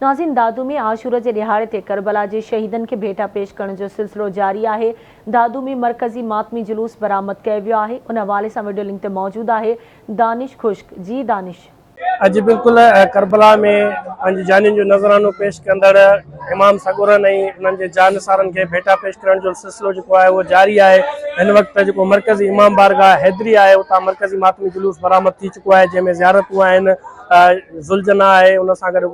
नाज़रीन, दादूमी आशूरा जे ॾिहाड़े ते करबला जे शहीदनि खे भेटा पेश करण जो सिलसिलो जारी आहे। दादूमी मरकज़ी मातमी जुलूस बरामद कयो वियो आहे। उन हवाले सां वीडियो लिंक ते मौजूद आहे दानिश खुश्क। जी दानिश। अज बिल्कुल करबला में पंहिंजी जानियुनि जो नज़रानो पेश कंदड़ इमाम सगोरन उन्हनि जे जानसारनि खे भेटा पेश करण जो सिलसिलो जेको आहे उहो जारी आहे। हिन वक़्तु जेको मरकज़ी इमाम बारगाह हैदरी आहे उतां मरकज़ी मातमी जुलूस बरामद थी चुको आहे, जंहिंमें ज़ियारतूं आहिनि, ज़ुलजना आहे, उन सां गॾो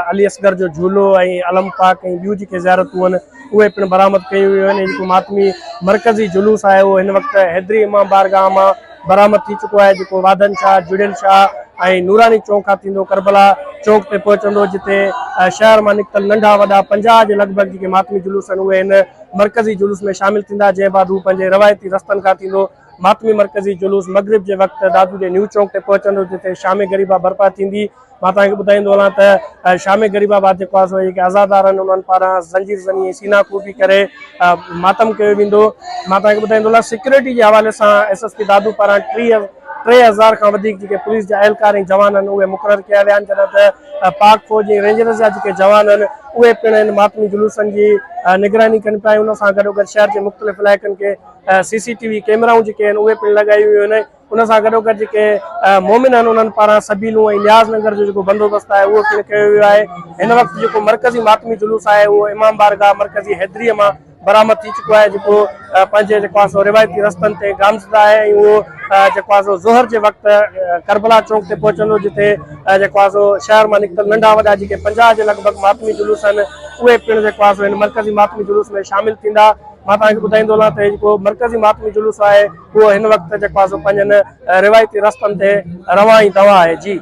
अली असगर जो झूलो ऐं अलम पाक ऐं ॿियूं जेके ज़ियारतूं आहिनि उहे पिणु बरामद कयूं वियूं आहिनि। जेको मातमी मरकज़ी जुलूस आहे उहो हिन वक़्तु हैदरी इमाम बारगाह मां बरामद थी चुको आहे, जेको वाधन शाह, जुड़ियल शाह ऐं नूरानी चौक खां थींदो करबला चौक ते पहुचंदो, जिते शहर मां निकितल नंढा वॾा 50 जे लॻभॻि जेके मातमी जुलूस आहिनि उहे हिन मरकज़ी जुलूस में शामिल थींदा, जंहिं बाद हू पंहिंजे रवायती रस्तनि खां थींदो। मातमी मरकज़ी जुलूस मगरिब जे वक़्तु दादू जे न्यू चौक ते पहुचंदो, जिते शाम गरीबा बर्पा थींदी। मां तव्हांखे ॿुधाईंदो हलां त शाम गरीबाबाद जेको आहे सो जेके आज़ादार आहिनि उन्हनि पारां ज़ंजीर ज़नी सीना कूबी करे मातम कयो वेंदो। मां तव्हांखे ॿुधाईंदो हलां सिक्योरिटी जे हवाले सां SSP दादू पारां 3000 खां वधीक जेके पुलिस जा एहलकार ऐं जवान आहिनि उहे मुक़ररु कया विया आहिनि, जॾहिं त पाक फौज ऐं रेंजर्स जा जेके जवान आहिनि उहे पिणु हिन मातमी जुलूसनि जी निगरानी कनि पिया। उन सां गॾोगॾु शहर जे मुख़्तलिफ़ इलाइक़नि के CCTV कैमराऊं जेके आहिनि उहे पिणु लॻायूं वियूं आहिनि। उन सां गॾोगॾु जेके मोमिन आहिनि उन्हनि पारां सबीलूं ऐं न्याज़ नगर जो जेको बंदोबस्तु आहे उहो पिणु कयो वियो आहे। हिन वक़्तु जेको मरकज़ी मातमी जुलूस आहे उहो इमाम बारगाह मरकज़ी हैदरीअ मां बरामद थी चुको आहे, जेको पंहिंजे जेको आहे सो रिवायती रस्तनि ते गामज़दा आहे ऐं उहो जेको आहे सो ज़ोहर जे वक़्तु करबला चौक ते पहुचंदो, जिते जेको आहे सो शहर मां निकितल नंढा वॾा जेके 50 जे लॻभॻि मातमी जुलूस आहिनि उहे पिणु जेको आहे सो हिन मरकज़ी मातमी जुलूस में शामिल थींदा। मां तव्हांखे ॿुधाईंदो हलां त जेको मरकज़ी मातमी जुलूस आहे उहो हिन वक़्तु जेको आहे सो पंहिंजनि रिवायती रस्तनि ते रवां ई दवा आहे। जी।